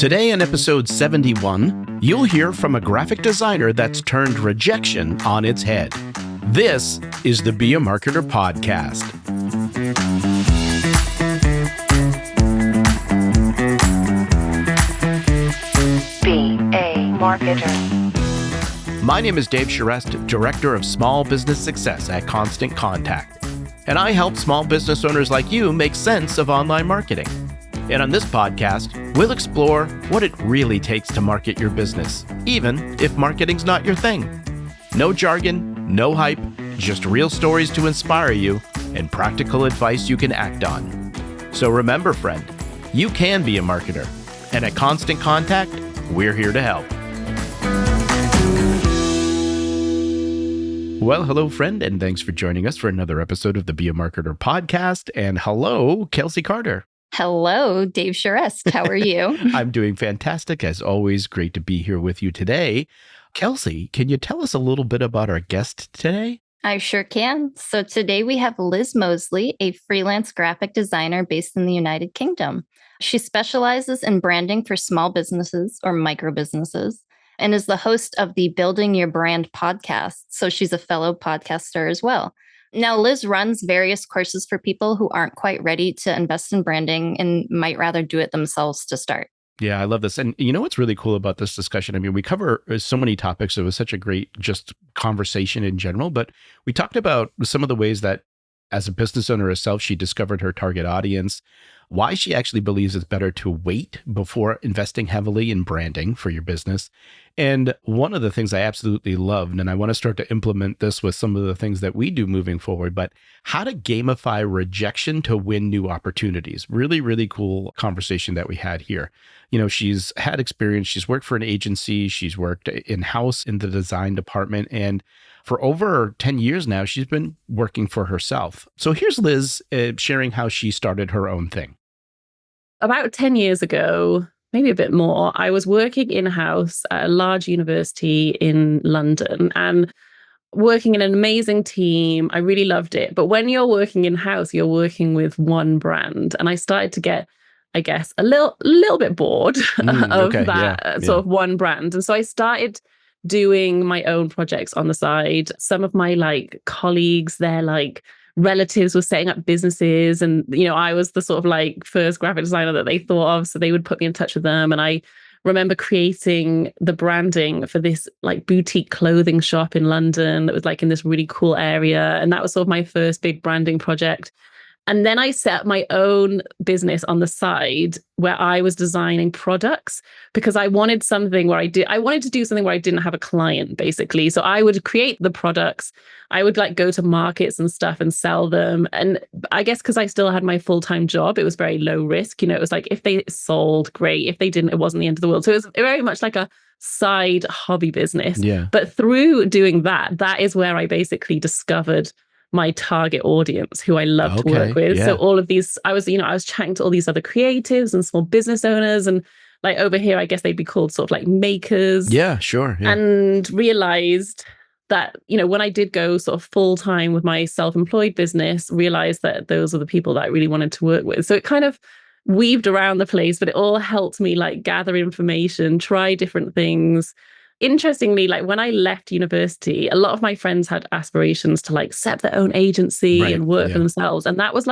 Today in episode 71, you'll hear from a graphic designer that's turned rejection on its head. This is the Be a Marketer podcast. Be a Marketer. My name is Dave Charest, Director of Small Business Success at Constant Contact, and I help small business owners like you make sense of online marketing. And on this podcast, we'll explore what it really takes to market your business, even if marketing's not your thing. No jargon, no hype, just real stories to inspire you and practical advice you can act on. So remember, friend, you can be a marketer. And at Constant Contact, we're here to help. Well, hello, friend, and thanks for joining us for another episode of the Be a Marketer podcast. And hello, Kelsey Carter. Hello, Dave Charest. How are you? I'm doing fantastic. As always, great to be here with you today. Kelsey, can you tell us a little bit about our guest today? I sure can. So today we have Liz Mosley, a freelance graphic designer based in the United Kingdom. She specializes in branding for small businesses or micro businesses and is the host of the Building Your Brand podcast. So she's a fellow podcaster as well. Now, Liz runs various courses for people who aren't quite ready to invest in branding and might rather do it themselves to start. Yeah, I love this. And you know what's really cool about this discussion? I mean, we cover so many topics. It was such a great just conversation in general, but we talked about some of the ways that as a business owner herself, she discovered her target audience, why she actually believes it's better to wait before investing heavily in branding for your business. And one of the things I absolutely loved, and I want to start to implement this with some of the things that we do moving forward, but how to gamify rejection to win new opportunities. Really, really cool conversation that we had here. You know, she's had experience. She's worked for an agency. She's worked in-house in the design department. And for over 10 years now, she's been working for herself. So here's Liz sharing how she started her own thing. About 10 years ago, maybe a bit more, I was working in-house at a large university in London and working in an amazing team. I really loved it. But when you're working in-house, you're working with one brand. And I started to get, I guess, a little bit bored of that sort of one brand. And so I started doing my own projects on the side. Some of my colleagues, their relatives were setting up businesses, and I was the sort of first graphic designer that they thought of, so they would put me in touch with them. And I remember creating the branding for this boutique clothing shop in London that was in this really cool area, and that was sort of my first big branding project. And then I set up my own business on the side where I was designing products because I wanted something where I wanted to do something where I didn't have a client, basically. So I would create the products. I would go to markets and stuff and sell them. And I guess because I still had my full-time job, it was very low risk. It was if they sold, great. If they didn't, it wasn't the end of the world. So it was very much like a side hobby business. Yeah. But through doing that is where I basically discovered my target audience, who I love to work with. Yeah. So all of these, I was chatting to all these other creatives and small business owners, and over here, I guess they'd be called sort of makers. Yeah, sure. Yeah. And realized that, when I did go sort of full time with my self-employed business, realized that those are the people that I really wanted to work with. So it kind of weaved around the place, but it all helped me gather information, try different things. Interestingly, when I left university, a lot of my friends had aspirations to set up their own agency and work for themselves. And that was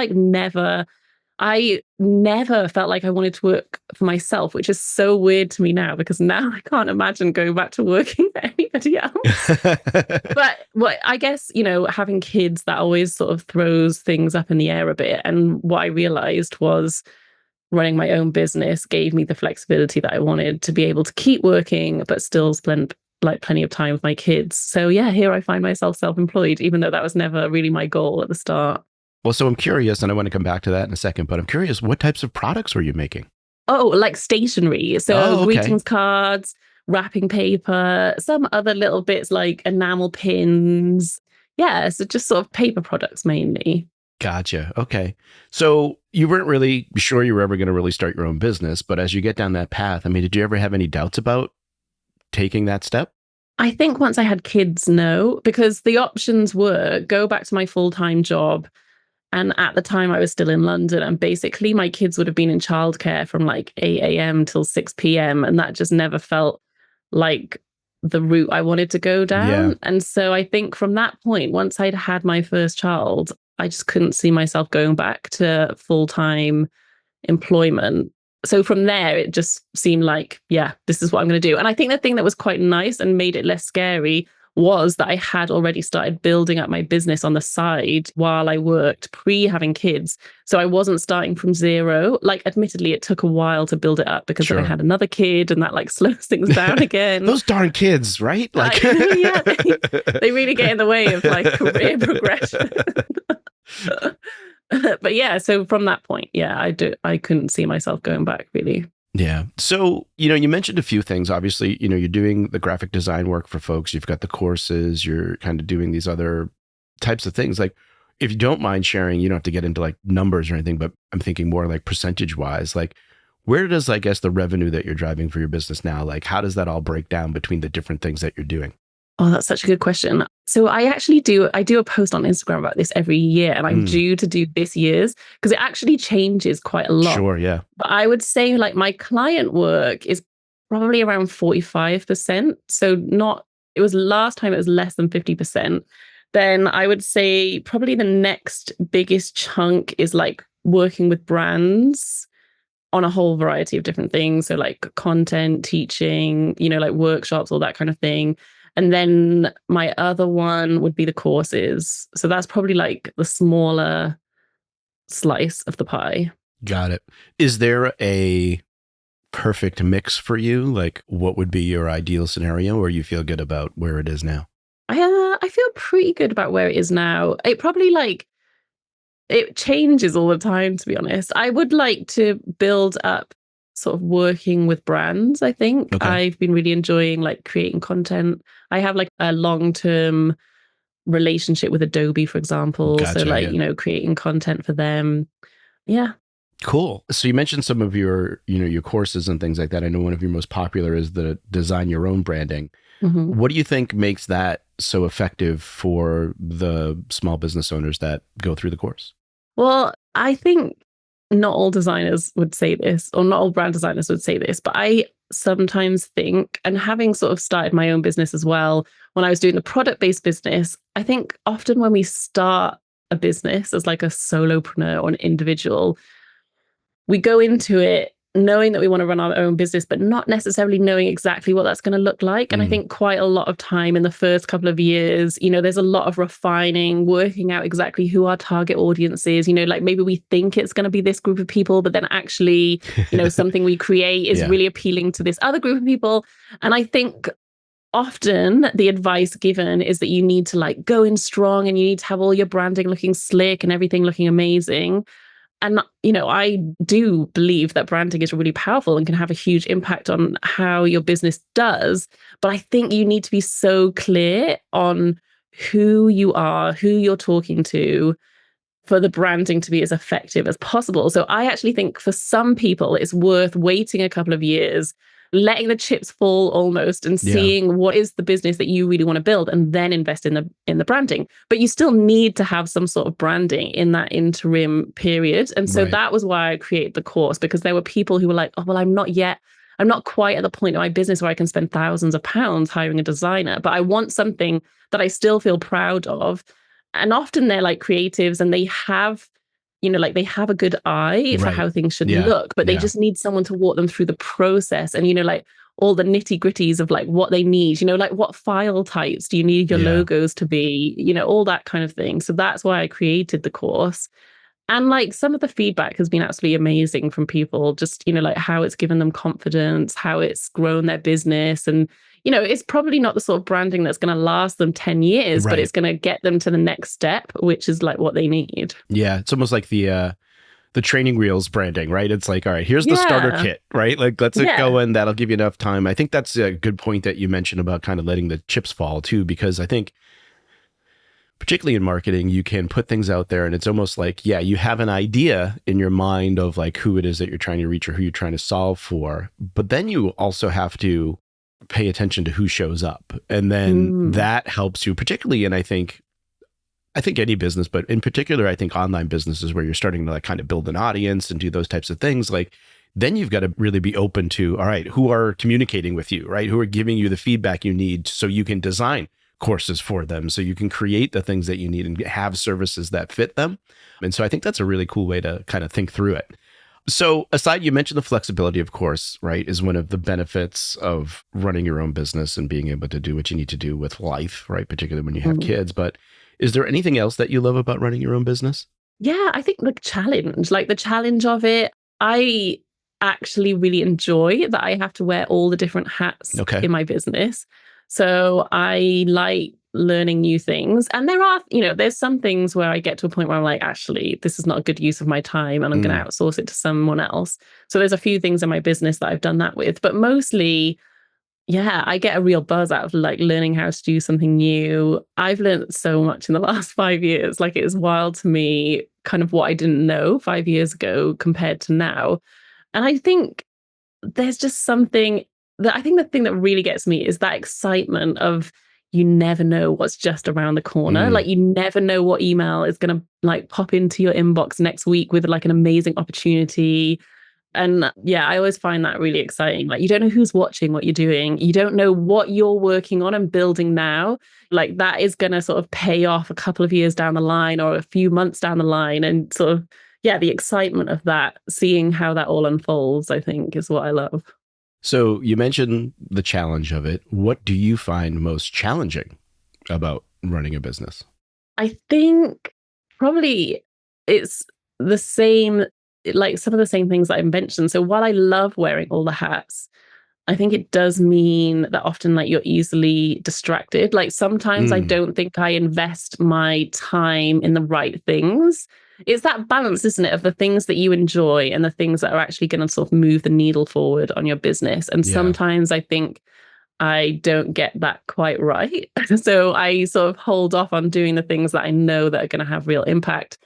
I never felt like I wanted to work for myself, which is so weird to me now, because now I can't imagine going back to working for anybody else. But I guess, having kids, that always sort of throws things up in the air a bit. And what I realized was running my own business gave me the flexibility that I wanted to be able to keep working, but still spend plenty of time with my kids. So yeah, here I find myself self-employed, even though that was never really my goal at the start. Well, so I'm curious, and I want to come back to that in a second, but I'm curious, what types of products were you making? Oh, stationery. So greetings cards, wrapping paper, some other little bits like enamel pins. Yeah, so just sort of paper products mainly. Gotcha. Okay. So you weren't really sure you were ever going to really start your own business, but as you get down that path, I mean, did you ever have any doubts about taking that step? I think once I had kids, no, because the options were go back to my full-time job, And at the time I was still in London, and basically my kids would have been in childcare from like 8 a.m. till 6 p.m. And that just never felt like the route I wanted to go Yeah. down. And so I think from that point, once I'd had my first child, I just couldn't see myself going back to full-time employment. So from there, it just seemed like, yeah, this is what I'm going to do. And I think the thing that was quite nice and made it less scary was that I had already started building up my business on the side while I worked pre having kids. So I wasn't starting from zero. Like, admittedly, it took a while to build it up because then I had another kid and that like slows things down again. Those darn kids, right? Like, yeah, they really get in the way of like career progression. But yeah, so from that point, yeah, I couldn't see myself going back really. Yeah. So, you mentioned a few things. Obviously, you're doing the graphic design work for folks. You've got the courses. You're kind of doing these other types of things. Like, if you don't mind sharing, you don't have to get into like numbers or anything, but I'm thinking more like percentage wise, like where does, I guess, the revenue that you're driving for your business now, like how does that all break down between the different things that you're doing? Oh, that's such a good question. So I do a post on Instagram about this every year, and I'm due to do this year's because it actually changes quite a lot. Sure, yeah. But I would say like my client work is probably around 45%. So last time it was less than 50%. Then I would say probably the next biggest chunk is like working with brands on a whole variety of different things. So like content, teaching, like workshops, all that kind of thing. And then my other one would be the courses. So that's probably like the smaller slice of the pie. Got it. Is there a perfect mix for you? Like what would be your ideal scenario where you feel good about where it is now? I feel pretty good about where it is now. It probably it changes all the time, to be honest. I would like to build up sort of working with brands, I think. Okay. I've been really enjoying like creating content. I have like a long-term relationship with Adobe, for example. Gotcha, so like, yeah. creating content for them. Yeah. Cool. So you mentioned some of your, your courses and things like that. I know one of your most popular is the design your own branding. Mm-hmm. What do you think makes that so effective for the small business owners that go through the course? Well, I think not all designers would say this, or not all brand designers would say this, but I sometimes think, and having sort of started my own business as well, when I was doing the product-based business, I think often when we start a business as like a solopreneur or an individual, we go into it knowing that we want to run our own business, but not necessarily knowing exactly what that's going to look like. And I think quite a lot of time in the first couple of years, there's a lot of refining, working out exactly who our target audience is. Like maybe we think it's going to be this group of people, but then actually, something we create is really appealing to this other group of people. And I think often the advice given is that you need to like go in strong and you need to have all your branding looking slick and everything looking amazing. And, I do believe that branding is really powerful and can have a huge impact on how your business does. But I think you need to be so clear on who you are, who you're talking to, for the branding to be as effective as possible. So I actually think for some people, it's worth waiting a couple of years, letting the chips fall almost and seeing what is the business that you really want to build and then invest in the branding. But you still need to have some sort of branding in that interim period. And so that was why I created the course, because there were people who were like, oh, well, I'm not quite at the point of my business where I can spend thousands of pounds hiring a designer, but I want something that I still feel proud of. And often they're like creatives and they have they have a good eye for how things should look, but they just need someone to walk them through the process and, like all the nitty gritties of like what they need, like what file types do you need your logos to be, all that kind of thing. So that's why I created the course. And like some of the feedback has been absolutely amazing from people, just, like how it's given them confidence, how it's grown their business. And, it's probably not the sort of branding that's going to last them 10 years, but it's going to get them to the next step, which is like what they need. Yeah. It's almost like the training wheels branding, right? It's like, all right, here's the starter kit, right? Like, let's get going. That'll give you enough time. I think that's a good point that you mentioned about kind of letting the chips fall too, because I think particularly in marketing, you can put things out there and it's almost like, you have an idea in your mind of like who it is that you're trying to reach or who you're trying to solve for. But then you also have to pay attention to who shows up. And then that helps you, particularly in, I think, I think any business, but in particular, I think online businesses where you're starting to like kind of build an audience and do those types of things, like then you've got to really be open to, all right, who are communicating with you, right? Who are giving you the feedback you need so you can design courses for them, so you can create the things that you need and have services that fit them. And so I think that's a really cool way to kind of think through it. So aside, you mentioned the flexibility, of course, right, is one of the benefits of running your own business and being able to do what you need to do with life, right? Particularly when you have kids. But is there anything else that you love about running your own business? Yeah, I think the challenge of it, I actually really enjoy that I have to wear all the different hats Okay. in my business. So I like learning new things. And there are, there's some things where I get to a point where I'm like, actually, this is not a good use of my time and I'm going to outsource it to someone else. So there's a few things in my business that I've done that with, but mostly, yeah, I get a real buzz out of like learning how to do something new. I've learned so much in the last 5 years. Like it is wild to me, kind of what I didn't know 5 years ago compared to now. And I think there's just something that I think the thing that really gets me is that excitement of you never know what's just around the corner. Like you never know what email is going to like pop into your inbox next week with like an amazing opportunity. And yeah, I always find that really exciting. Like you don't know who's watching what you're doing. You don't know what you're working on and building now. Like that is going to sort of pay off a couple of years down the line or a few months down the line. And sort of, yeah, the excitement of that, seeing how that all unfolds, I think is what I love. So you mentioned the challenge of it. What do you find most challenging about running a business? I think probably it's the same, like some of the same things that I mentioned. So while I love wearing all the hats, I think it does mean that often like you're easily distracted. Like sometimes I don't think I invest my time in the right things. It's that balance, isn't it, of the things that you enjoy and the things that are actually going to sort of move the needle forward on your business. And sometimes I think I don't get that quite right. So I sort of hold off on doing the things that I know that are going to have real impact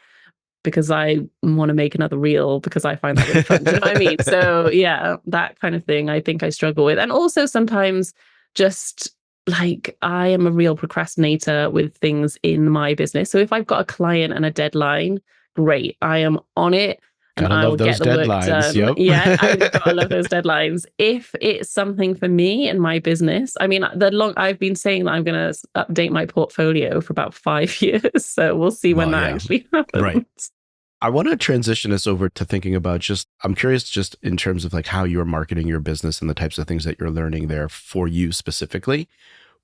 because I want to make another reel because I find that really fun. Do you know what I mean? So yeah, that kind of thing I think I struggle with. And also sometimes just like I am a real procrastinator with things in my business. So if I've got a client and a deadline, great, I am on it and Gotta I will love get those the work deadlines. done. Yep. Yeah, I love those deadlines. If it's something for me and my business, I mean, I've been saying that I'm going to update my portfolio for about 5 years. So we'll see when that actually happens. Right. I want to transition us over to thinking about I'm curious just in terms of like how you're marketing your business and the types of things that you're learning there for you specifically.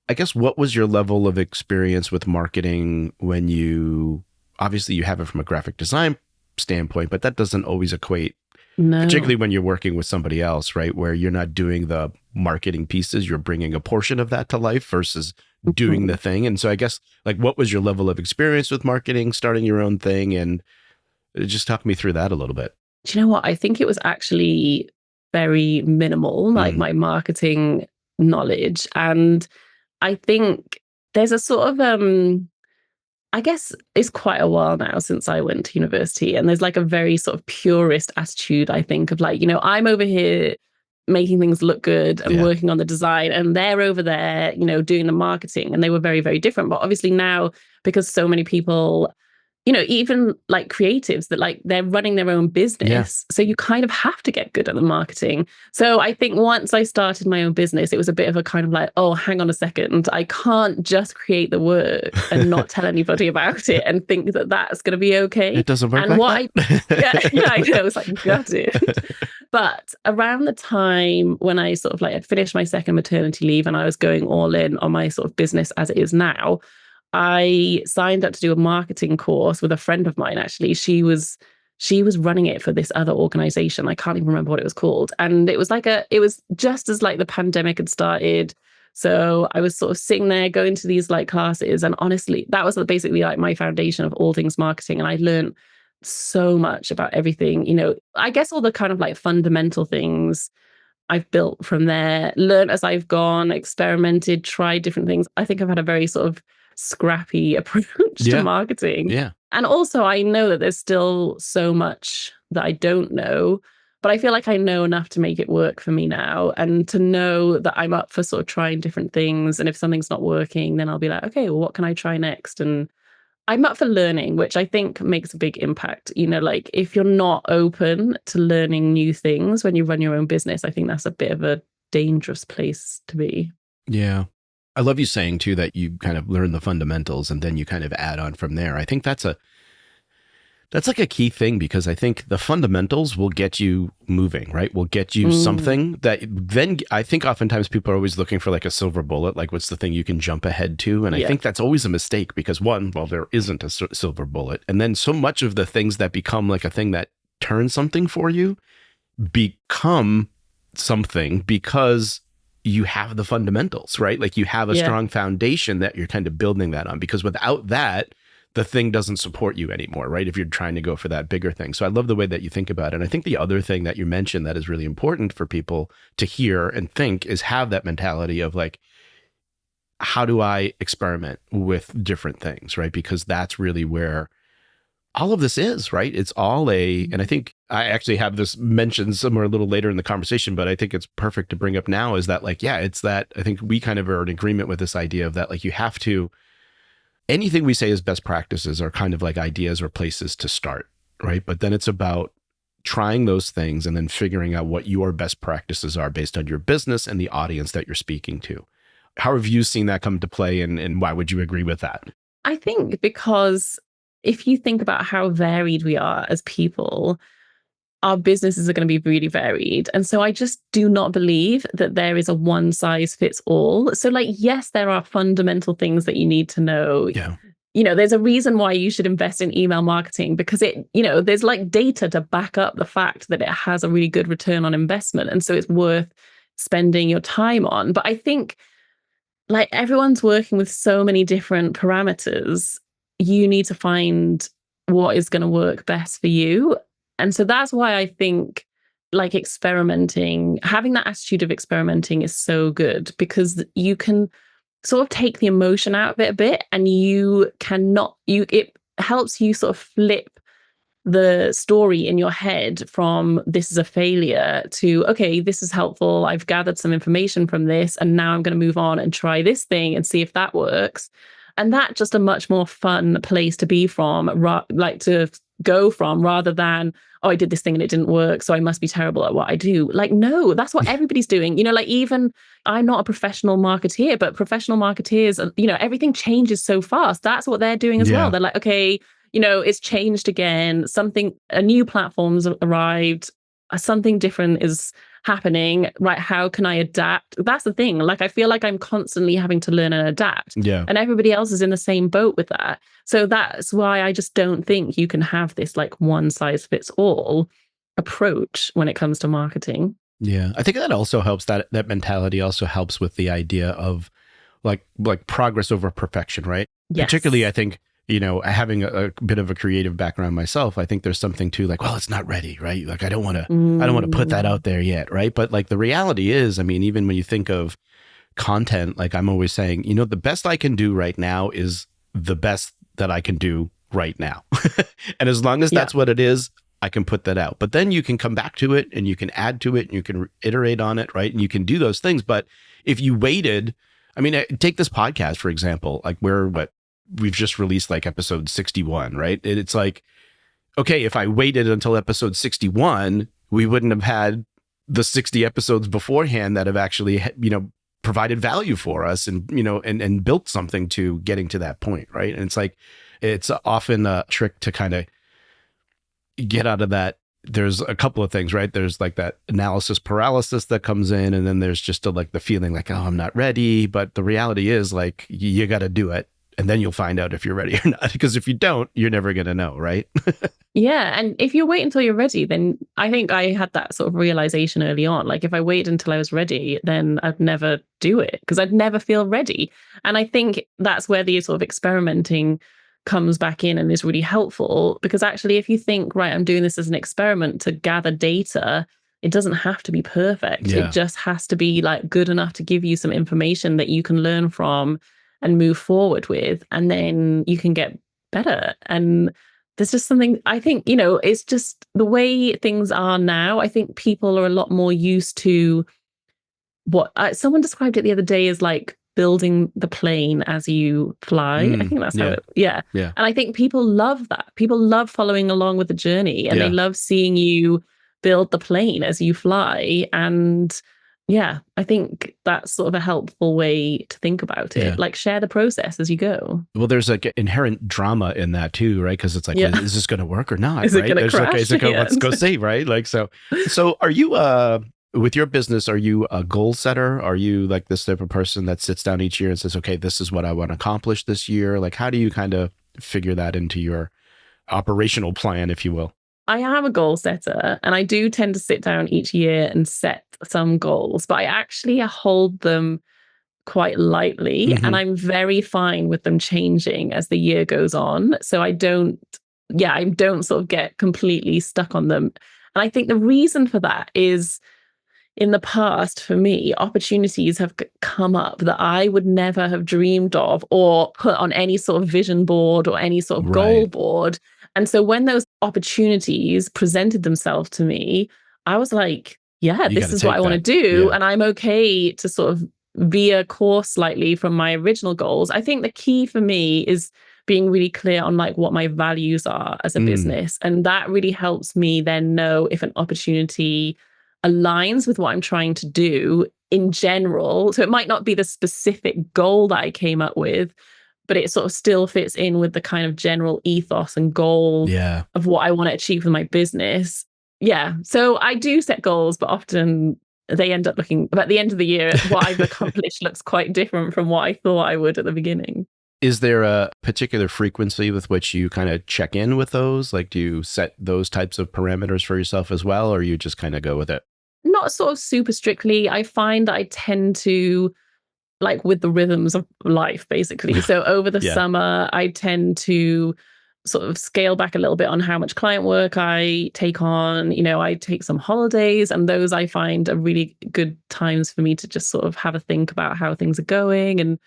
I guess what was your level of experience with marketing when obviously you have it from a graphic design standpoint, but that doesn't always equate, particularly when you're working with somebody else, right? Where you're not doing the marketing pieces, you're bringing a portion of that to life versus doing the thing. And so I guess like, what was your level of experience with marketing, starting your own thing? And just talk me through that a little bit. Do you know what? I think it was actually very minimal, like my marketing knowledge. And I think there's a sort of, I guess it's quite a while now since I went to university. And there's like a very sort of purist attitude, I think, of like, I'm over here making things look good and working on the design. And they're over there, doing the marketing. And they were very, very different. But obviously now, because so many people, even like creatives that like they're running their own business. Yeah. So you kind of have to get good at the marketing. So I think once I started my own business, it was a bit of a kind of like, oh, hang on a second. I can't just create the work and not tell anybody about it and think that that's going to be okay. It doesn't work and like that. I know. It's like, got it. But around the time when I sort of like had finished my second maternity leave and I was going all in on my sort of business as it is now, I signed up to do a marketing course with a friend of mine. Actually, she was running it for this other organization. I can't even remember what it was called. And it was just as like the pandemic had started. So I was sort of sitting there going to these like classes. And honestly, that was basically like my foundation of all things marketing. And I learned so much about everything, I guess all the kind of like fundamental things I've built from there, learned as I've gone, experimented, tried different things. I think I've had a very sort of scrappy approach to marketing. Yeah. And also I know that there's still so much that I don't know, but I feel like I know enough to make it work for me now and to know that I'm up for sort of trying different things. And if something's not working, then I'll be like, okay, well, what can I try next? And I'm up for learning, which I think makes a big impact. Like if you're not open to learning new things when you run your own business, I think that's a bit of a dangerous place to be. Yeah. I love you saying too that you kind of learn the fundamentals and then you kind of add on from there. I think that's like a key thing, because I think the fundamentals will get you moving, right? Will get you something that then I think oftentimes people are always looking for like a silver bullet, like what's the thing you can jump ahead to? And I think that's always a mistake, because one, well, there isn't a silver bullet. And then so much of the things that become like a thing that turns something for you become something because you have the fundamentals, right? Like you have a strong foundation that you're kind of building that on, because without that, the thing doesn't support you anymore, right? If you're trying to go for that bigger thing. So I love the way that you think about it. And I think the other thing that you mentioned that is really important for people to hear and think is have that mentality of like, how do I experiment with different things, right? Because that's really where all of this is, right? It's all and I think I actually have this mentioned somewhere a little later in the conversation, but I think it's perfect to bring up now is that like, it's that I think we kind of are in agreement with this idea of that, like you have to, anything we say is best practices are kind of like ideas or places to start, right? But then it's about trying those things and then figuring out what your best practices are based on your business and the audience that you're speaking to. How have you seen that come to play, and why would you agree with that? I think because if you think about how varied we are as people, our businesses are going to be really varied. And so I just do not believe that there is a one size fits all. So like, yes, there are fundamental things that you need to know. Yeah. There's a reason why you should invest in email marketing, because there's like data to back up the fact that it has a really good return on investment. And so it's worth spending your time on. But I think like everyone's working with so many different parameters. You need to find what is going to work best for you. And so that's why I think like experimenting, having that attitude of experimenting is so good, because you can sort of take the emotion out of it a bit, and it helps you sort of flip the story in your head from this is a failure to, okay, this is helpful. I've gathered some information from this, and now I'm going to move on and try this thing and see if that works. And that's just a much more fun place to be from, to go from, rather than, oh, I did this thing and it didn't work, so I must be terrible at what I do. Like, no, that's what everybody's doing. Like even I'm not a professional marketeer, but professional marketeers, everything changes so fast. That's what they're doing as well. They're like, okay, it's changed again. A new platform's arrived. Something different is happening, right? How can I adapt? That's the thing. Like, I feel like I'm constantly having to learn and adapt. Yeah. And everybody else is in the same boat with that. So that's why I just don't think you can have this like one size fits all approach when it comes to marketing. Yeah. I think that also helps, that mentality also helps with the idea of like progress over perfection, right? Yes. Particularly, I think, having a bit of a creative background myself, I think there's something to like, well, it's not ready, right? Like, I don't want to put that out there yet, right? But like the reality is, I mean, even when you think of content, like I'm always saying, the best I can do right now is the best that I can do right now. And as long as that's what it is, I can put that out. But then you can come back to it and you can add to it and you can iterate on it, right? And you can do those things. But if you waited, I mean, take this podcast, for example, like we've just released like episode 61, right? It's like, okay, if I waited until episode 61, we wouldn't have had the 60 episodes beforehand that have actually, provided value for us and, and built something to getting to that point, right? And it's like, it's often a trick to kind of get out of that. There's a couple of things, right? There's like that analysis paralysis that comes in, and then there's just like the feeling like, oh, I'm not ready. But the reality is like, you got to do it. And then you'll find out if you're ready or not. Because if you don't, you're never going to know, right? Yeah. And if you wait until you're ready, then I think I had that sort of realization early on. Like if I waited until I was ready, then I'd never do it because I'd never feel ready. And I think that's where the sort of experimenting comes back in and is really helpful, because actually if you think, right, I'm doing this as an experiment to gather data, it doesn't have to be perfect. Yeah. It just has to be like good enough to give you some information that you can learn from and move forward with, and then you can get better. And there's just something, I think, it's just the way things are now. I think people are a lot more used to what someone described it the other day as like building the plane as you fly. I think that's how yeah. it, yeah. Yeah. And I think people love that. People love following along with the journey, and they Yeah. love seeing you build the plane as you fly. And yeah, I think that's sort of a helpful way to think about it. Yeah. Like, share the process as you go. Well, there's like inherent drama in that too, right? Because it's like, Yeah. well, is this going to work or not? Is it right? gonna There's like, crash is it gonna, at the let's go end? see, right? Like, so are you, with your business, are you a goal setter? Are you like this type of person that sits down each year and says, okay, this is what I want to accomplish this year? Like, how do you kind of figure that into your operational plan, if you will? I am a goal setter, and I do tend to sit down each year and set some goals, but I actually hold them quite lightly, and I'm very fine with them changing as the year goes on. So I don't sort of get completely stuck on them. And I think the reason for that is, in the past, for me, opportunities have come up that I would never have dreamed of or put on any sort of vision board or any sort of goal Right. board. And so when those opportunities presented themselves to me, I was like, yeah, You got this to is what take I want to that. do. Yeah. And I'm okay to sort of veer course slightly from my original goals. I think the key for me is being really clear on like what my values are as a business. And that really helps me then know if an opportunity aligns with what I'm trying to do in general. So it might not be the specific goal that I came up with, but it sort of still fits in with the kind of general ethos and goal Yeah. of what I want to achieve with my business. Yeah. So I do set goals, but often they end up looking, at the end of the year, what I've accomplished looks quite different from what I thought I would at the beginning. Is there a particular frequency with which you kind of check in with those? Like, do you set those types of parameters for yourself as well, or you just kind of go with it? Not sort of super strictly. I find that I tend to, like, with the rhythms of life, basically. So over the Yeah. summer, I tend to sort of scale back a little bit on how much client work I take on. I take some holidays, and those I find are really good times for me to just sort of have a think about how things are going. And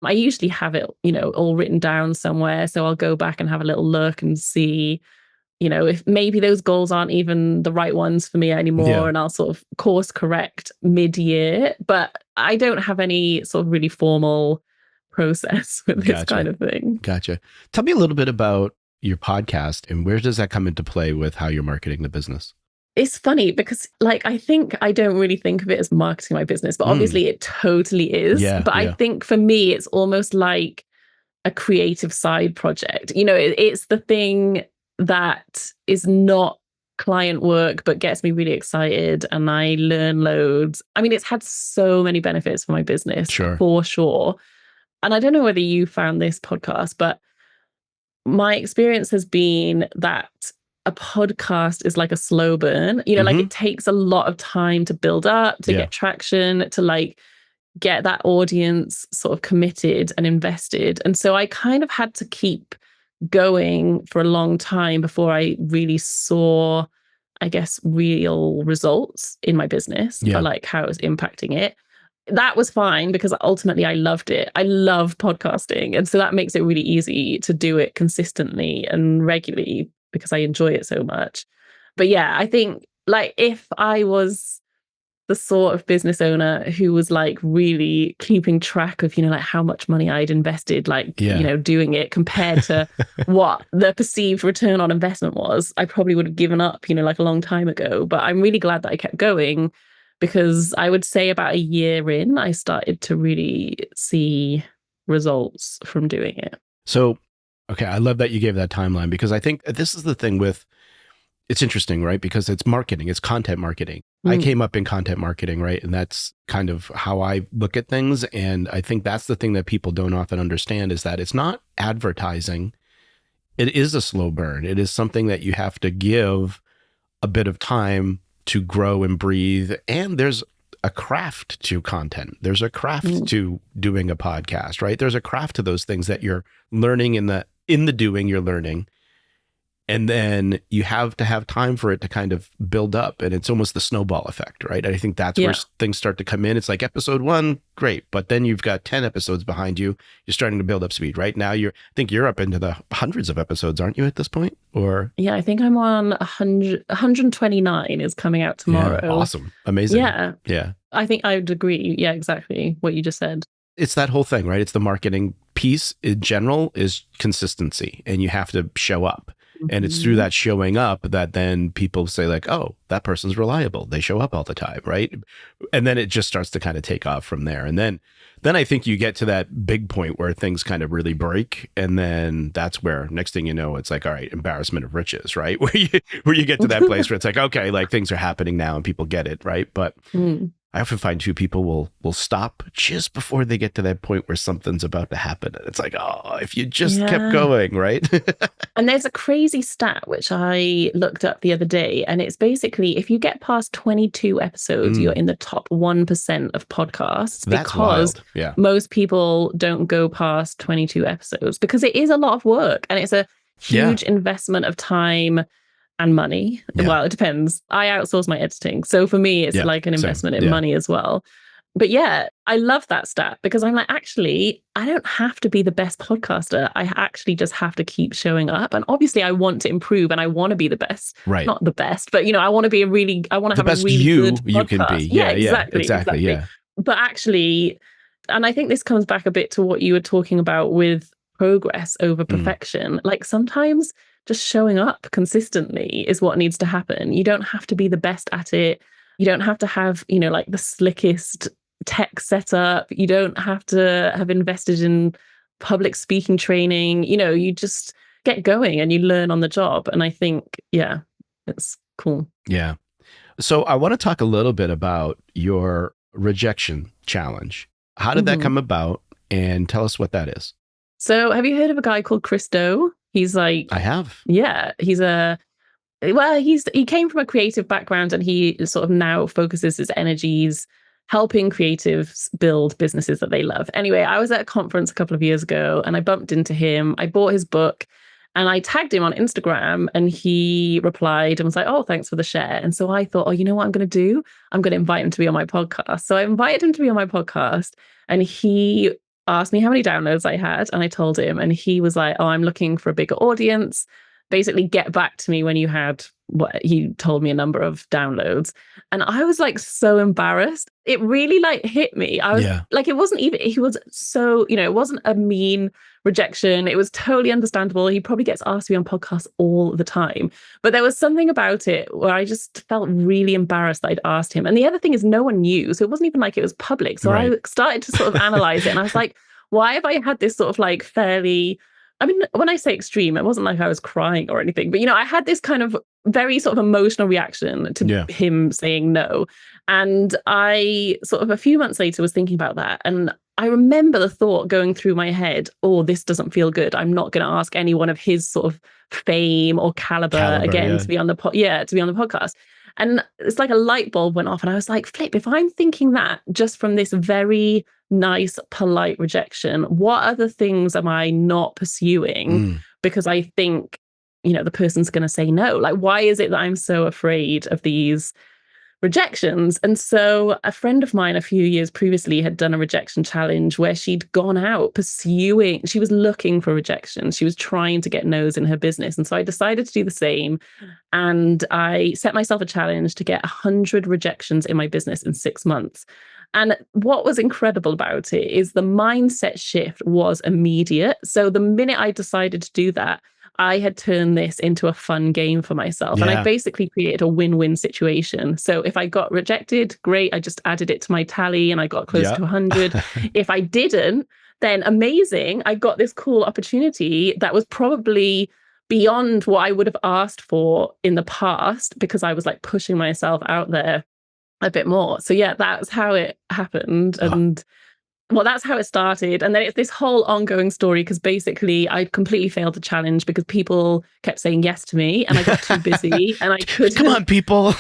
I usually have it, all written down somewhere. So I'll go back and have a little look and see, if maybe those goals aren't even the right ones for me anymore, Yeah. and I'll sort of course correct mid-year. But I don't have any sort of really formal process with this Gotcha. kind of thing. Gotcha. Tell me a little bit about your podcast and where does that come into play with how you're marketing the business? It's funny because, like, I think I don't really think of it as marketing my business, but obviously it totally is. Yeah, But I think for me, it's almost like a creative side project. It's the thing that is not client work, but gets me really excited and I learn loads. I mean, it's had so many benefits for my business, Sure. for sure. And I don't know whether you found this podcast, but my experience has been that a podcast is like a slow burn. Like, it takes a lot of time to build up, to get traction, to like get that audience sort of committed and invested. And so I kind of had to keep going for a long time before I really saw, I guess, real results in my business for like how it was impacting it. That was fine because ultimately I loved it. I love podcasting. And so that makes it really easy to do it consistently and regularly because I enjoy it so much. But yeah, I think, like, if I was the sort of business owner who was like really keeping track of, like how much money I'd invested, like, doing it compared to what the perceived return on investment was, I probably would have given up, like a long time ago. But I'm really glad that I kept going because I would say about a year in, I started to really see results from doing it. So, okay, I love that you gave that timeline because I think this is the thing with, it's interesting, right? Because it's marketing, it's content marketing. I came up in content marketing, right? And that's kind of how I look at things. And I think that's the thing that people don't often understand is that it's not advertising. It is a slow burn. It is something that you have to give a bit of time to grow and breathe. And there's a craft to content. There's a craft to doing a podcast, right? There's a craft to those things that you're learning in the doing, you're learning. And then you have to have time for it to kind of build up. And it's almost the snowball effect, right? I think that's where things start to come in. It's like episode 1, great. But then you've got 10 episodes behind you. You're starting to build up speed, right? Now I think you're up into the hundreds of episodes, aren't you, at this point? Or yeah, I think I'm on 129 is coming out tomorrow. Yeah, awesome. Amazing. Yeah. Yeah. I think I would agree. Yeah, exactly what you just said. It's that whole thing, right? It's the marketing piece in general is consistency, and you have to show up. And it's through Mhm. that showing up that then people say like, oh, that person's reliable. They show up all the time, right? And then it just starts to kind of take off from there. And then I think you get to that big point where things kind of really break. And then that's where next thing you know, it's like, all right, embarrassment of riches, right? Where you get to that place where it's like, okay, like things are happening now and people get it, right? But Mm. I often find too people will stop just before they get to that point where something's about to happen. And it's like, oh, if you just kept Yeah. going, right? And there's a crazy stat which I looked up the other day, and it's basically if you get past 22 episodes, you're in the top 1% of podcasts That's because wild. Yeah. most people don't go past 22 episodes because it is a lot of work and it's a Yeah. huge investment of time and money. Yeah. Well, it depends. I outsource my editing. So for me, it's Yeah, like an same. investment in Yeah. money as well. But yeah, I love that stat because I'm like, actually, I don't have to be the best podcaster. I actually just have to keep showing up. And obviously, I want to improve and I want to be the best. Right. Not the best, but I want to be I want to The have best a really you good you can podcast. be. Yeah, Yeah. exactly. Yeah. But actually, and I think this comes back a bit to what you were talking about with progress over perfection. Like sometimes just showing up consistently is what needs to happen. You don't have to be the best at it. You don't have to have, like the slickest tech setup. You don't have to have invested in public speaking training. You just get going and you learn on the job. And I think, yeah, it's cool. Yeah. So I want to talk a little bit about your rejection challenge. How did that come about? And tell us what that is. So have you heard of a guy called Chris Do? He's like, I have. yeah, he came from a creative background and he sort of now focuses his energies helping creatives build businesses that they love. Anyway, I was at a conference a couple of years ago and I bumped into him. I bought his book and I tagged him on Instagram and he replied and was like, oh, thanks for the share. And so I thought, oh, you know what I'm going to do? I'm going to invite him to be on my podcast. So I invited him to be on my podcast and he asked me how many downloads I had. And I told him and he was like, oh, I'm looking for a bigger audience. Basically get back to me when you had what he told me a number of downloads. And I was like so embarrassed. It really like hit me. I was like, it wasn't even, he was so, it wasn't a mean rejection. It was totally understandable. He probably gets asked to be on podcasts all the time. But there was something about it where I just felt really embarrassed that I'd asked him. And the other thing is no one knew. So it wasn't even like it was public. So I started to sort of analyze it. And I was like, why have I had this sort of like fairly, I mean, when I say extreme, it wasn't like I was crying or anything, but I had this kind of very sort of emotional reaction to him saying no. And I sort of a few months later was thinking about that. And I remember the thought going through my head, oh, this doesn't feel good. I'm not going to ask anyone of his sort of fame or caliber again to be on the to be on the podcast. And it's like a light bulb went off and I was like, flip, if I'm thinking that just from this very nice, polite rejection, what other things am I not pursuing? Because I think, the person's going to say no. Like, why is it that I'm so afraid of these rejections? And so a friend of mine a few years previously had done a rejection challenge where she'd gone out she was looking for rejection. She was trying to get no's in her business. And so I decided to do the same. And I set myself a challenge to get 100 rejections in my business in 6 months. And what was incredible about it is the mindset shift was immediate. So the minute I decided to do that, I had turned this into a fun game for myself. And I basically created a win-win situation. So if I got rejected, great. I just added it to my tally and I got close to 100. If I didn't, then amazing. I got this cool opportunity that was probably beyond what I would have asked for in the past because I was like pushing myself out there a bit more. So yeah, that's how it happened. And well, that's how it started. And then it's this whole ongoing story because basically I completely failed the challenge because people kept saying yes to me and I got too busy and I couldn't. Come on, people.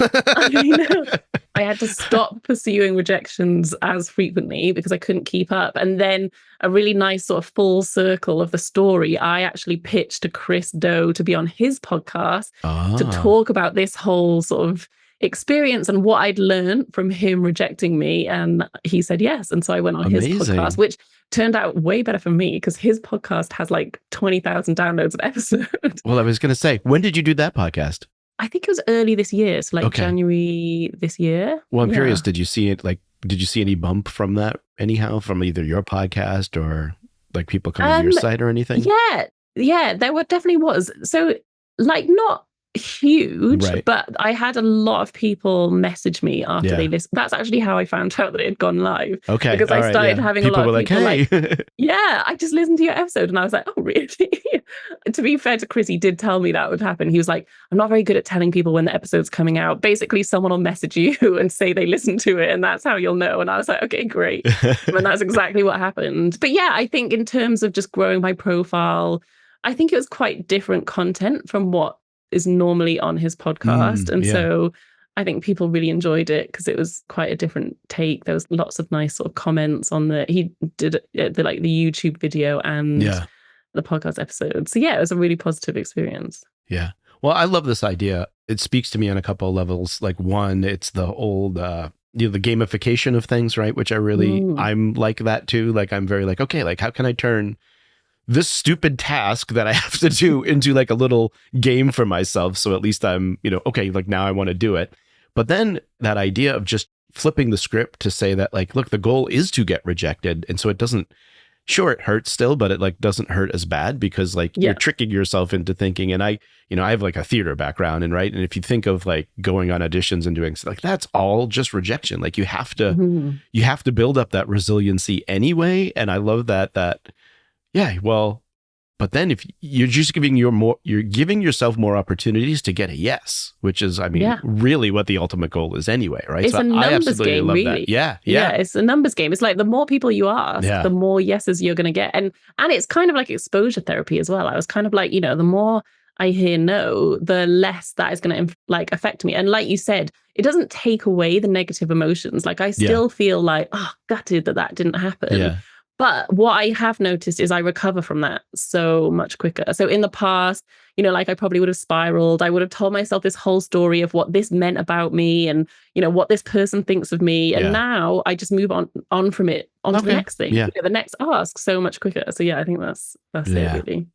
I had to stop pursuing rejections as frequently because I couldn't keep up. And then a really nice sort of full circle of the story, I actually pitched to Chris Do to be on his podcast to talk about this whole sort of experience and what I'd learned from him rejecting me. And he said yes. And so I went on his podcast, which turned out way better for me because his podcast has like 20,000 downloads an episode. Well, I was going to say, when did you do that podcast? I think it was early this year. So like January this year. Well, I'm curious, did you see it? Like, did you see any bump from that anyhow from either your podcast or like people coming to your site or anything? Yeah, there definitely was. So like not huge, Right. but I had a lot of people message me after they listened. That's actually how I found out that it had gone live. Okay. Because All I right, started having people a lot were of people hey. yeah, I just listened to your episode and I was like, oh, really? To be fair to Chris, he did tell me that would happen. He was like, I'm not very good at telling people when the episode's coming out. Basically, someone will message you and say they listened to it and that's how you'll know. And I was like, okay, great. And that's exactly what happened. But yeah, I think in terms of just growing my profile, I think it was quite different content from what is normally on his podcast. And so I think people really enjoyed it because it was quite a different take. There was lots of nice sort of comments on he did the YouTube video and the podcast episode. So yeah, it was a really positive experience. Yeah. Well, I love this idea. It speaks to me on a couple of levels. Like one, it's the old, the gamification of things, right? Which I'm like that too. Like I'm very like, okay, like how can I turn this stupid task that I have to do into like a little game for myself? So at least I'm, okay, like now I want to do it. But then that idea of just flipping the script to say that like, look, the goal is to get rejected. And so it doesn't, sure, it hurts still, but it like doesn't hurt as bad because like you're tricking yourself into thinking. And I have like a theater background and right. And if you think of like going on auditions and doing like, that's all just rejection. Like you have to build up that resiliency anyway. And I love that. Yeah, well, but then if you're just you're giving yourself more opportunities to get a yes, which is, really what the ultimate goal is anyway, right? It's a numbers game, really. That. Yeah, it's a numbers game. It's like the more people you ask, the more yeses you're going to get. And it's kind of like exposure therapy as well. I was kind of like, the more I hear no, the less that is going to like affect me. And like you said, it doesn't take away the negative emotions. Like I still feel like, gutted that didn't happen. Yeah. But what I have noticed is I recover from that so much quicker. So in the past, like I probably would have spiraled. I would have told myself this whole story of what this meant about me and, what this person thinks of me. And now I just move on from it onto the next thing, the next ask so much quicker. So yeah, I think that's it really.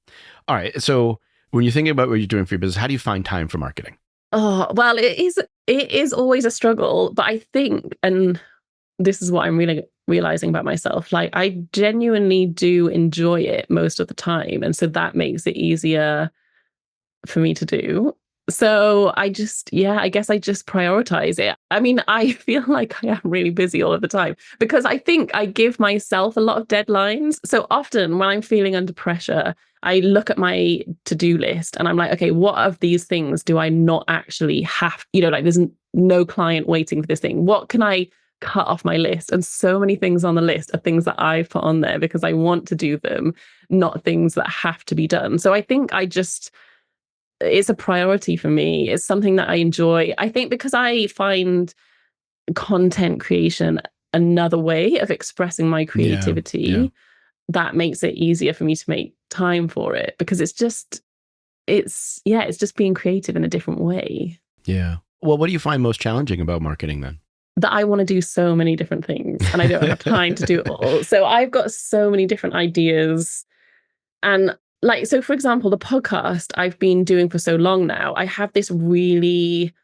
All right. So when you're thinking about what you're doing for your business, how do you find time for marketing? Oh, well, it is always a struggle, but I think, and this is what I'm really realizing about myself, like I genuinely do enjoy it most of the time. And so that makes it easier for me to do. So I guess I just prioritize it. I mean, I feel like I am really busy all of the time because I think I give myself a lot of deadlines. So often when I'm feeling under pressure, I look at my to-do list and I'm like, okay, what of these things do I not actually have? Like there's no client waiting for this thing. What can I cut off my list? And so many things on the list are things that I've put on there because I want to do them, not things that have to be done. So I think it's a priority for me. It's something that I enjoy. I think because I find content creation another way of expressing my creativity, that makes it easier for me to make time for it because it's just being creative in a different way. Yeah. Well, what do you find most challenging about marketing then? That I want to do so many different things and I don't have time to do it all. So I've got so many different ideas. And like, so for example, the podcast I've been doing for so long now, I have this really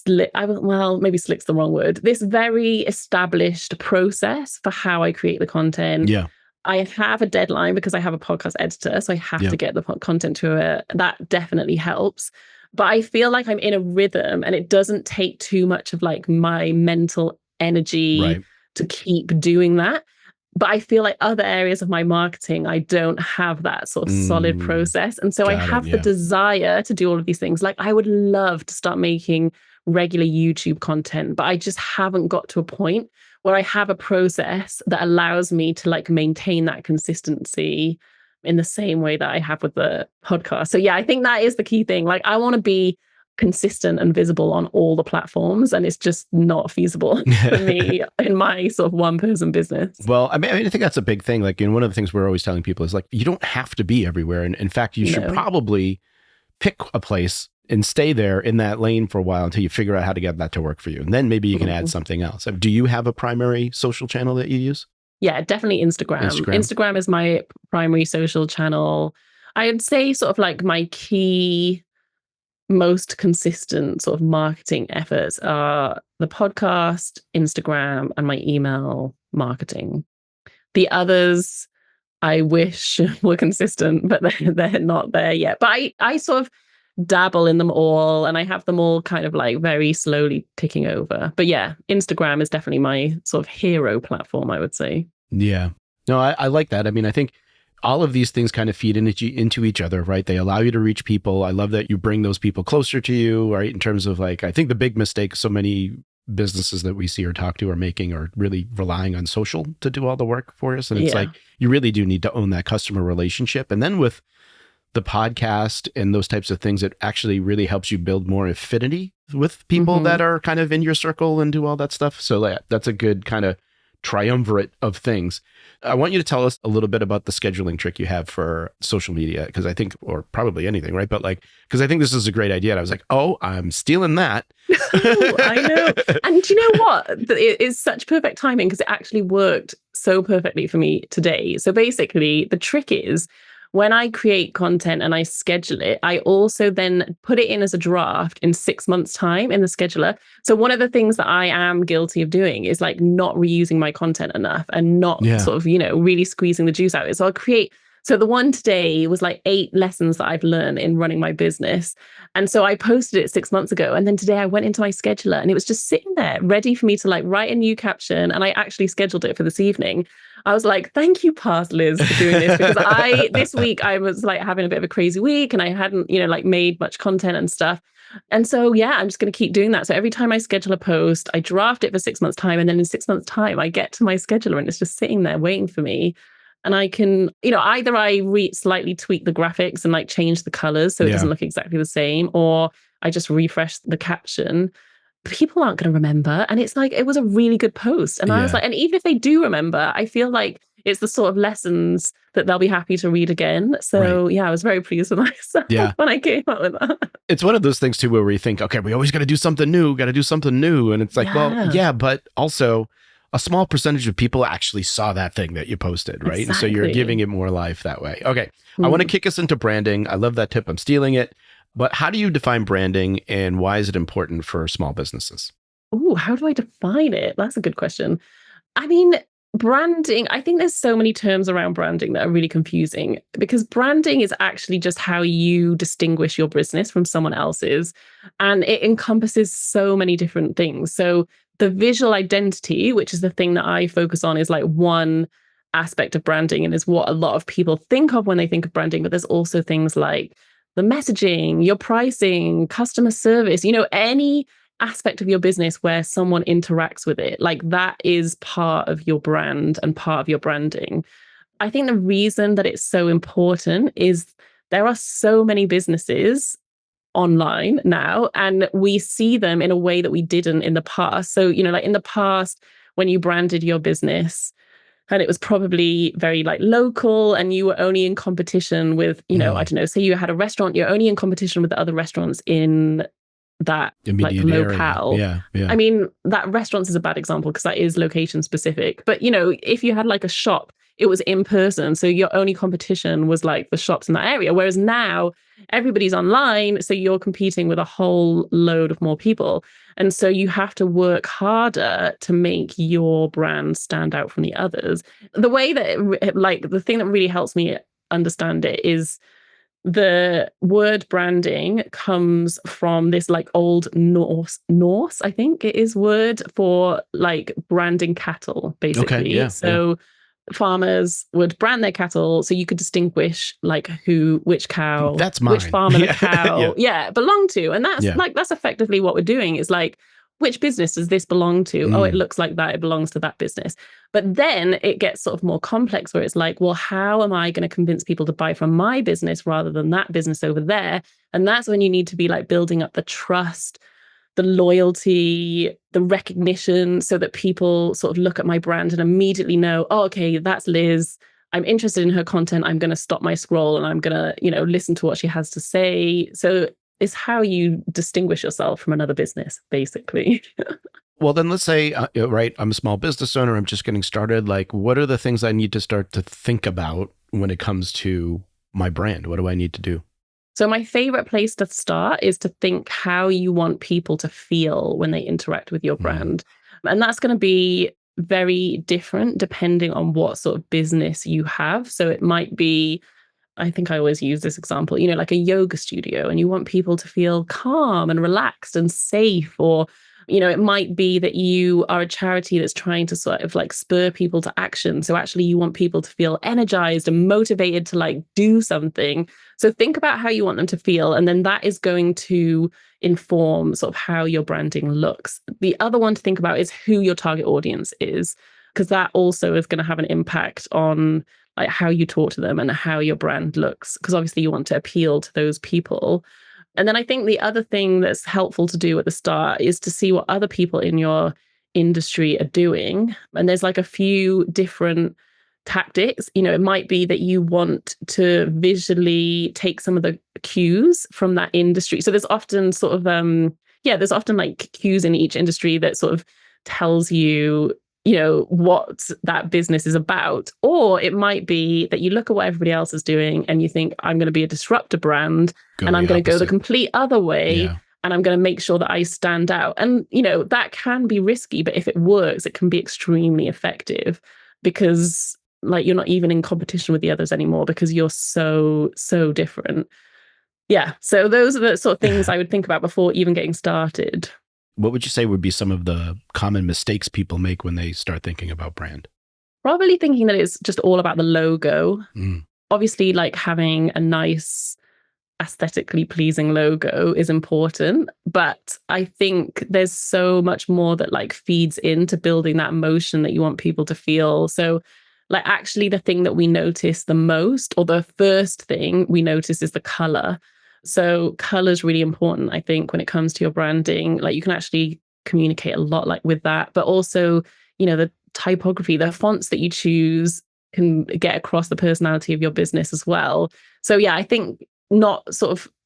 maybe slick's the wrong word, this very established process for how I create the content. Yeah. I have a deadline because I have a podcast editor, so I have to get the content to it. That definitely helps. But I feel like I'm in a rhythm and it doesn't take too much of like my mental energy to keep doing that. But I feel like other areas of my marketing, I don't have that sort of solid process. And so I have the desire to do all of these things. Like I would love to start making regular YouTube content, but I just haven't got to a point where I have a process that allows me to like maintain that consistency in the same way that I have with the podcast. So yeah, I think that is the key thing. Like I want to be consistent and visible on all the platforms, and it's just not feasible for me in my sort of one-person business. Well, I think that's a big thing. Like, one of the things we're always telling people is like, you don't have to be everywhere. And in fact, you should probably pick a place and stay there in that lane for a while until you figure out how to get that to work for you. And then maybe you can add something else. Do you have a primary social channel that you use? Yeah, definitely Instagram. Instagram is my primary social channel. I would say sort of like my key most consistent sort of marketing efforts are the podcast, Instagram, and my email marketing. The others, I wish were consistent, but they're not there yet. But I sort of dabble in them all, and I have them all kind of like very slowly ticking over. But yeah, Instagram is definitely my sort of hero platform, I would say. Yeah. No, I like that. I mean, I think all of these things kind of feed into each other, right? They allow you to reach people. I love that you bring those people closer to you, right? In terms of like, I think the big mistake so many businesses that we see or talk to are making are really relying on social to do all the work for us. And it's like, you really do need to own that customer relationship. And then with the podcast and those types of things, it actually really helps you build more affinity with people that are kind of in your circle and do all that stuff. So that's a good kind of triumvirate of things. I want you to tell us a little bit about the scheduling trick you have for social media, because I think, or probably anything, right? But like, because I think this is a great idea. And I was like, oh, I'm stealing that. I know. And do you know what? It is such perfect timing because it actually worked so perfectly for me today. So basically, the trick is when I create content and I schedule it, I also then put it in as a draft in 6 months' time in the scheduler. So one of the things that I am guilty of doing is like not reusing my content enough and not sort of, really squeezing the juice out of it. So I'll create. So the one today was like 8 lessons that I've learned in running my business. And so I posted it 6 months ago. And then today I went into my scheduler and it was just sitting there ready for me to like write a new caption. And I actually scheduled it for this evening. I was like, thank you, past Liz, for doing this, because this week I was like having a bit of a crazy week and I hadn't, like made much content and stuff. And so, I'm just going to keep doing that. So every time I schedule a post, I draft it for 6 months' time. And then in 6 months' time, I get to my scheduler and it's just sitting there waiting for me. And I can, either I slightly tweak the graphics and like change the colors so it doesn't look exactly the same, or I just refresh the caption. People aren't going to remember. And it's like, it was a really good post. And I was like, and even if they do remember, I feel like it's the sort of lessons that they'll be happy to read again. So I was very pleased with myself when I came up with that. It's one of those things too, where we think, okay, we always got to do something new. And it's like, but also a small percentage of people actually saw that thing that you posted, right? Exactly. And so you're giving it more life that way. Okay. I want to kick us into branding. I love that tip. I'm stealing it. But how do you define branding and why is it important for small businesses? Oh, how do I define it? That's a good question. I mean, branding, I think there's so many terms around branding that are really confusing, because branding is actually just how you distinguish your business from someone else's. And it encompasses so many different things. So the visual identity, which is the thing that I focus on, is like one aspect of branding and is what a lot of people think of when they think of branding. But there's also things like the messaging, your pricing, customer service, any aspect of your business where someone interacts with it, like that is part of your brand and part of your branding. I think the reason that it's so important is there are so many businesses online now, and we see them in a way that we didn't in the past. So, like in the past, when you branded your business, and it was probably very like local and you were only in competition with, I don't know, say you had a restaurant, you're only in competition with the other restaurants in that like locale. Yeah. I mean, that restaurants is a bad example because that is location specific. But, if you had like a shop, it was in person. So your only competition was like the shops in that area. Whereas now everybody's online. So you're competing with a whole load of more people. And so you have to work harder to make your brand stand out from the others. The way that the thing that really helps me understand it is the word branding comes from this like old Norse, I think it is, word for like branding cattle, basically. Okay, so farmers would brand their cattle so you could distinguish like which cow, that's mine. Which farmer the cow belonged to. And that's effectively what we're doing, is like, which business does this belong to? Oh, it looks like that. It belongs to that business. But then it gets sort of more complex where it's like, well, how am I going to convince people to buy from my business rather than that business over there? And that's when you need to be like building up the trust, the loyalty, the recognition, so that people sort of look at my brand and immediately know, oh, okay, that's Liz. I'm interested in her content. I'm going to stop my scroll and I'm going to, listen to what she has to say. So it's how you distinguish yourself from another business, basically. Well, then let's say, I'm a small business owner. I'm just getting started. Like, what are the things I need to start to think about when it comes to my brand? What do I need to do? So my favorite place to start is to think how you want people to feel when they interact with your brand. And that's going to be very different depending on what sort of business you have. So it might be, I think I always use this example, like a yoga studio, and you want people to feel calm and relaxed and safe. Or, it might be that you are a charity that's trying to sort of like spur people to action. So actually you want people to feel energized and motivated to like do something. So think about how you want them to feel. And then that is going to inform sort of how your branding looks. The other one to think about is who your target audience is, because that also is going to have an impact on like how you talk to them and how your brand looks, because obviously you want to appeal to those people. And then I think the other thing that's helpful to do at the start is to see what other people in your industry are doing. And there's like a few different tactics. It might be that you want to visually take some of the cues from that industry. So there's often sort of there's often like cues in each industry that sort of tells you what that business is about. Or it might be that you look at what everybody else is doing and you think, I'm going to be a disruptor brand and I'm going to go the complete other way. Yeah. And I'm going to make sure that I stand out. And, that can be risky, but if it works, it can be extremely effective, because like you're not even in competition with the others anymore because you're so different. Yeah. So those are the sort of things I would think about before even getting started. What would you say would be some of the common mistakes people make when they start thinking about brand? Probably thinking that it's just all about the logo. Obviously, like having a nice, aesthetically pleasing logo is important, but I think there's so much more that like feeds into building that emotion that you want people to feel. So like actually the thing that we notice the most, or the first thing we notice, is the color. So color is really important, I think, when it comes to your branding. Like you can actually communicate a lot like with that, but also, the typography, the fonts that you choose can get across the personality of your business as well. So yeah, I think not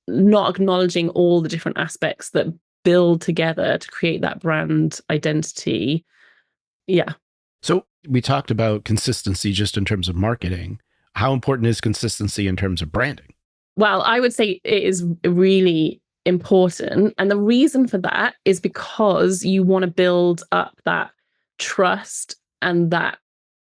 acknowledging all the different aspects that build together to create that brand identity. Yeah. So we talked about consistency just in terms of marketing. How important is consistency in terms of branding? Well, I would say it is really important. And the reason for that is because you want to build up that trust and that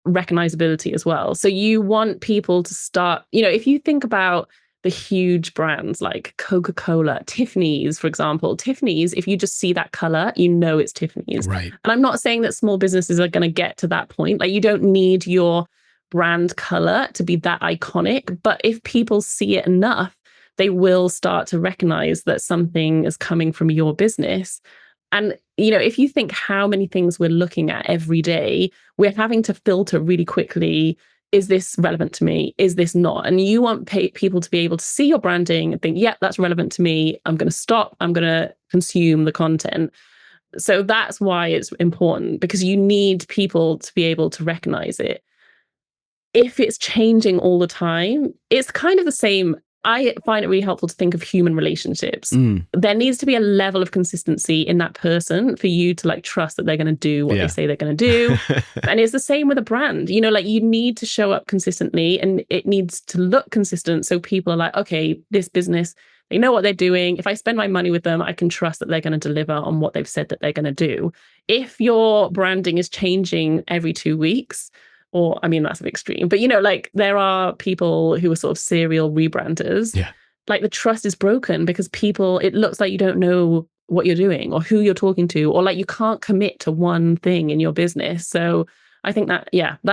recognizability as well. So you want people to start, if you think about the huge brands like Coca-Cola, Tiffany's, for example. Tiffany's, if you just see that color, it's Tiffany's. Right. And I'm not saying that small businesses are going to get to that point. Like you don't need your brand color to be that iconic, but if people see it enough, they will start to recognize that something is coming from your business. And, if you think how many things we're looking at every day, we're having to filter really quickly. Is this relevant to me? Is this not? And you want people to be able to see your branding and think, yeah, that's relevant to me. I'm going to stop. I'm going to consume the content. So that's why it's important, because you need people to be able to recognize it. If it's changing all the time, it's kind of the same. I find it really helpful to think of human relationships. There needs to be a level of consistency in that person for you to like trust that they're going to do what they say they're going to do. And it's the same with a brand. Like you need to show up consistently and it needs to look consistent. So people are like, okay, this business, they know what they're doing. If I spend my money with them, I can trust that they're going to deliver on what they've said that they're going to do. If your branding is changing every 2 weeks, or, I mean, that's an extreme, but like there are people who are sort of serial rebranders. Yeah. Like the trust is broken because it looks like you don't know what you're doing or who you're talking to, or like you can't commit to one thing in your business. So I think that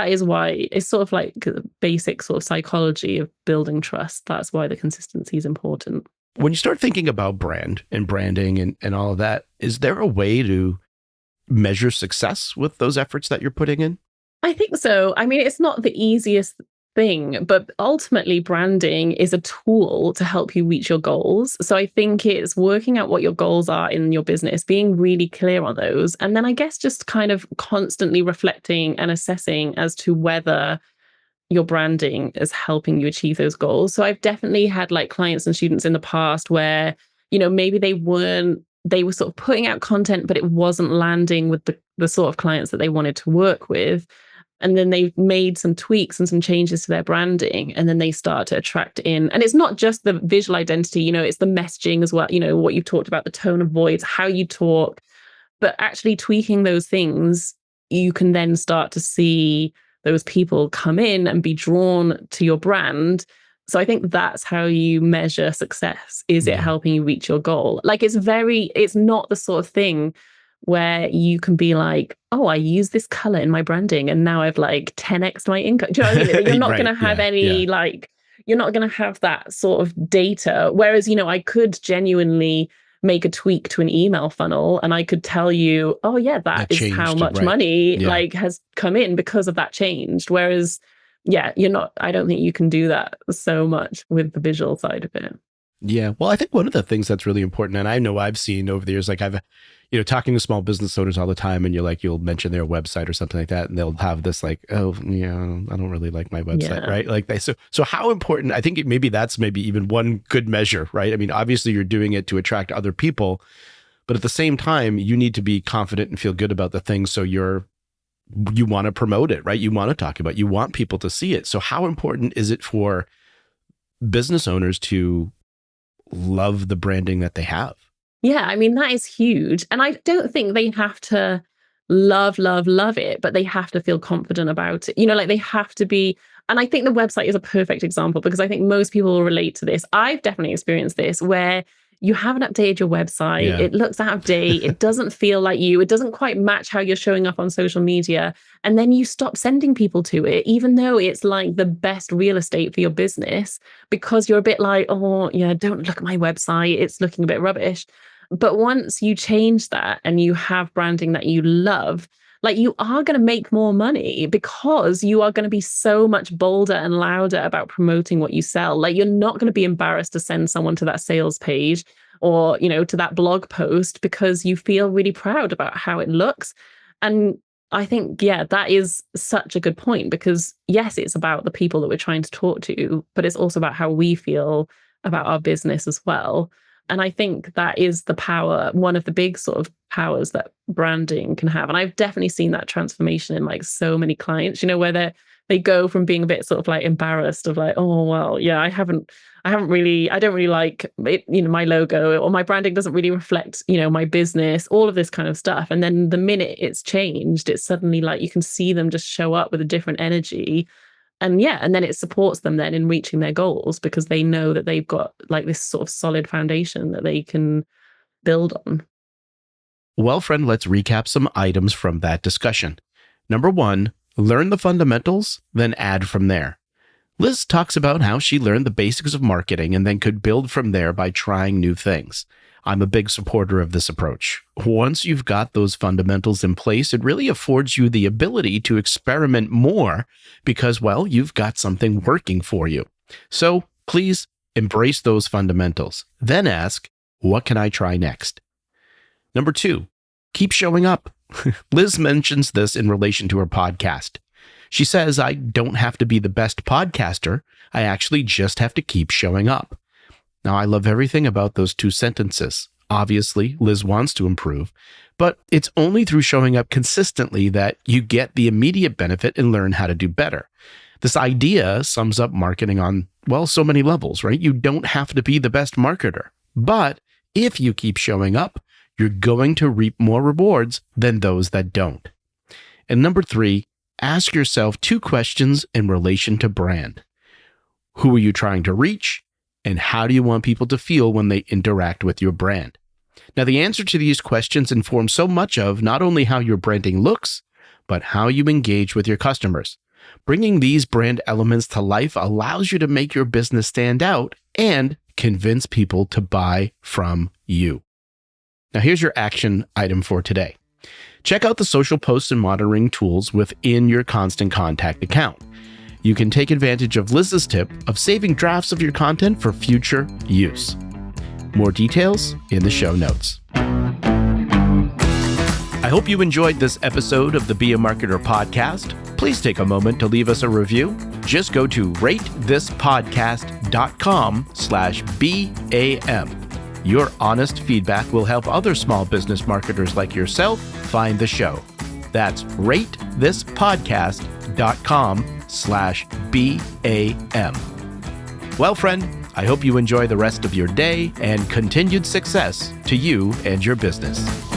is why it's sort of like the basic sort of psychology of building trust. That's why the consistency is important. When you start thinking about brand and branding and all of that, is there a way to measure success with those efforts that you're putting in? I think so. I mean, it's not the easiest thing, but ultimately branding is a tool to help you reach your goals. So I think it's working out what your goals are in your business, being really clear on those. And then I guess just kind of constantly reflecting and assessing as to whether your branding is helping you achieve those goals. So I've definitely had like clients and students in the past where, maybe they were sort of putting out content, but it wasn't landing with the sort of clients that they wanted to work with. and then they've made some tweaks and some changes to their branding, and then they start to attract in. And it's not just the visual identity, it's the messaging as well, what you've talked about, the tone of voice, how you talk, but actually tweaking those things, you can then start to see those people come in and be drawn to your brand. So I think that's how you measure success. Is it helping you reach your goal? Like it's not the sort of thing where you can be like, oh, I use this color in my branding and now I've like 10x my income. Do you know what I mean? You're not going to have you're not going to have that sort of data. Whereas, I could genuinely make a tweak to an email funnel and I could tell you, oh yeah, that is how much money has come in because of that change. Whereas, I don't think you can do that so much with the visual side of it. Yeah. Well, I think one of the things that's really important, and I know I've seen over the years, like I've, talking to small business owners all the time, and you'll mention their website or something like that, and they'll have this like, oh, yeah, I don't really like my website, right? Like so how important, I think maybe that's maybe even one good measure, right? I mean, obviously you're doing it to attract other people, but at the same time, you need to be confident and feel good about the thing. So you want to promote it, right? You want to talk about it. You want people to see it. So how important is it for business owners to love the branding that they have? Yeah, I mean, that is huge. And I don't think they have to love it, but they have to feel confident about it. Like they have to be. And I think the website is a perfect example because I think most people will relate to this. I've definitely experienced this where you haven't updated your website. Yeah. It looks out of date. It doesn't feel like you. It doesn't quite match how you're showing up on social media. And then you stop sending people to it, even though it's like the best real estate for your business, because you're a bit like, oh, yeah, don't look at my website. It's looking a bit rubbish. But once you change that and you have branding that you love, like you are going to make more money because you are going to be so much bolder and louder about promoting what you sell. Like you're not going to be embarrassed to send someone to that sales page or, to that blog post because you feel really proud about how it looks. And I think, that is such a good point because yes, it's about the people that we're trying to talk to, but it's also about how we feel about our business as well. And I think that is the power, one of the big sort of powers that branding can have. And I've definitely seen that transformation in like so many clients, where they go from being a bit sort of like embarrassed of like, oh, well, yeah, I don't really like it, my logo or my branding doesn't really reflect, my business, all of this kind of stuff. And then the minute it's changed, it's suddenly like you can see them just show up with a different energy. And and then it supports them then in reaching their goals because they know that they've got like this sort of solid foundation that they can build on. Well, friend, let's recap some items from that discussion. Number 1, learn the fundamentals, then add from there. Liz talks about how she learned the basics of marketing and then could build from there by trying new things. I'm a big supporter of this approach. Once you've got those fundamentals in place, it really affords you the ability to experiment more because, well, you've got something working for you. So please embrace those fundamentals. Then ask, what can I try next? Number 2, keep showing up. Liz mentions this in relation to her podcast. She says, I don't have to be the best podcaster. I actually just have to keep showing up. Now, I love everything about those 2 sentences. Obviously, Liz wants to improve, but it's only through showing up consistently that you get the immediate benefit and learn how to do better. This idea sums up marketing on, well, so many levels, right? You don't have to be the best marketer, but if you keep showing up, you're going to reap more rewards than those that don't. And number 3, ask yourself 2 questions in relation to brand. Who are you trying to reach? And how do you want people to feel when they interact with your brand? Now, the answer to these questions inform so much of not only how your branding looks, but how you engage with your customers. Bringing these brand elements to life allows you to make your business stand out and convince people to buy from you. Now, here's your action item for today. Check out the social posts and monitoring tools within your Constant Contact account. You can take advantage of Liz's tip of saving drafts of your content for future use. More details in the show notes. I hope you enjoyed this episode of the Be a Marketer podcast. Please take a moment to leave us a review. Just go to ratethispodcast.com/BAM. Your honest feedback will help other small business marketers like yourself find the show. That's ratethispodcast.com/BAM. Well, friend, I hope you enjoy the rest of your day and continued success to you and your business.